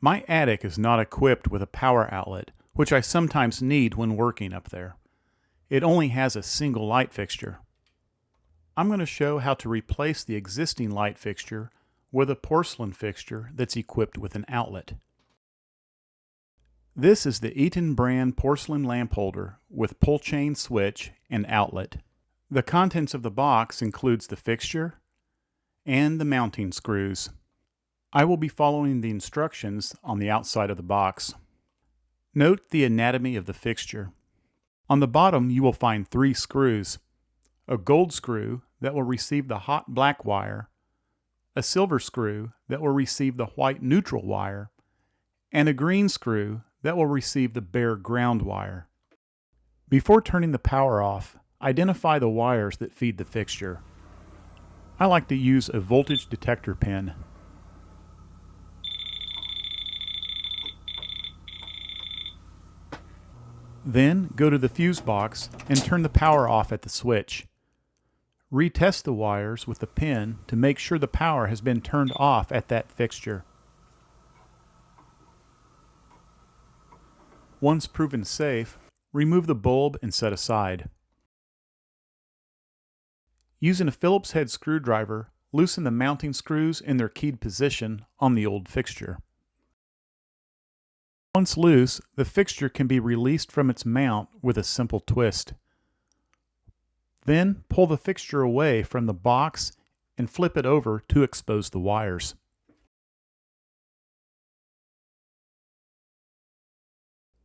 My attic is not equipped with a power outlet, which I sometimes need when working up there. It only has a single light fixture. I'm going to show how to replace the existing light fixture with a porcelain fixture that's equipped with an outlet. This is the Eaton brand porcelain lamp holder with pull chain switch and outlet. The contents of the box includes the fixture and the mounting screws. I will be following the instructions on the outside of the box. Note the anatomy of the fixture. On the bottom you will find 3 screws: a gold screw that will receive the hot black wire, a silver screw that will receive the white neutral wire, and a green screw that will receive the bare ground wire. Before turning the power off, identify the wires that feed the fixture. I like to use a voltage detector pin. Then go to the fuse box and turn the power off at the switch. Retest the wires with the pin to make sure the power has been turned off at that fixture. Once proven safe, remove the bulb and set aside. Using a Phillips head screwdriver, loosen the mounting screws in their keyed position on the old fixture. Once loose, the fixture can be released from its mount with a simple twist. Then pull the fixture away from the box and flip it over to expose the wires.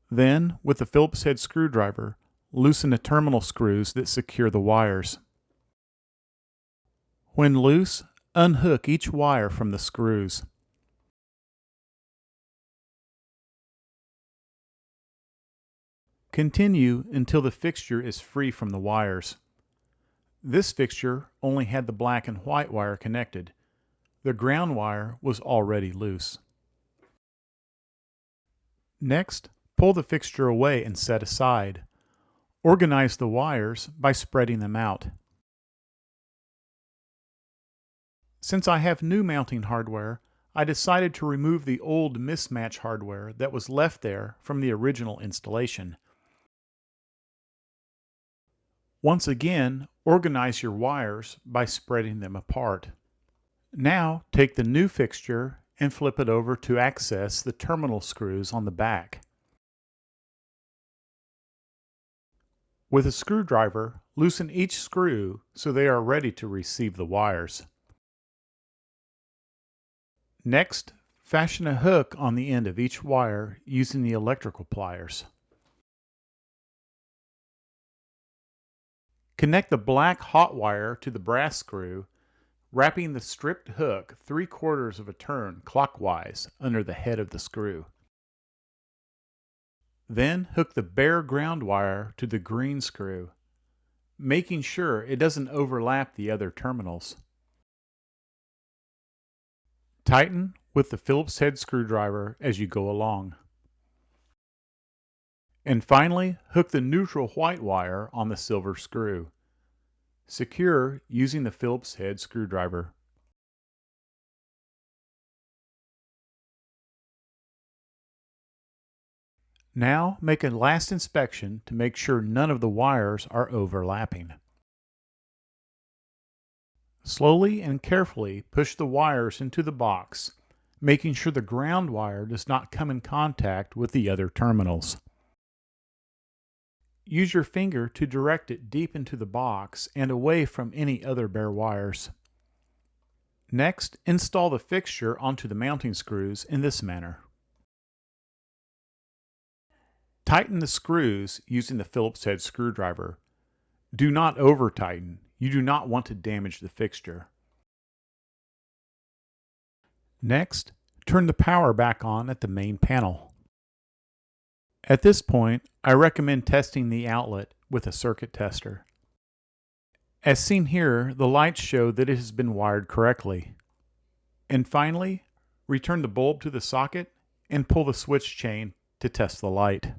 Then, with the Phillips head screwdriver, loosen the terminal screws that secure the wires. When loose, unhook each wire from the screws. Continue until the fixture is free from the wires. This fixture only had the black and white wire connected. The ground wire was already loose. Next, pull the fixture away and set aside. Organize the wires by spreading them out. Since I have new mounting hardware, I decided to remove the old mismatch hardware that was left there from the original installation. Once again, organize your wires by spreading them apart. Now, take the new fixture and flip it over to access the terminal screws on the back. With a screwdriver, loosen each screw so they are ready to receive the wires. Next, fashion a hook on the end of each wire using the electrical pliers. Connect the black hot wire to the brass screw, wrapping the stripped hook 3/4 of a turn clockwise under the head of the screw. Then hook the bare ground wire to the green screw, making sure it doesn't overlap the other terminals. Tighten with the Phillips head screwdriver as you go along. And finally, hook the neutral white wire on the silver screw. Secure using the Phillips head screwdriver. Now make a last inspection to make sure none of the wires are overlapping. Slowly and carefully push the wires into the box, making sure the ground wire does not come in contact with the other terminals. Use your finger to direct it deep into the box and away from any other bare wires. Next, install the fixture onto the mounting screws in this manner. Tighten the screws using the Phillips head screwdriver. Do not over-tighten. You do not want to damage the fixture. Next, turn the power back on at the main panel. At this point, I recommend testing the outlet with a circuit tester. As seen here, the lights show that it has been wired correctly. And finally, return the bulb to the socket and pull the switch chain to test the light.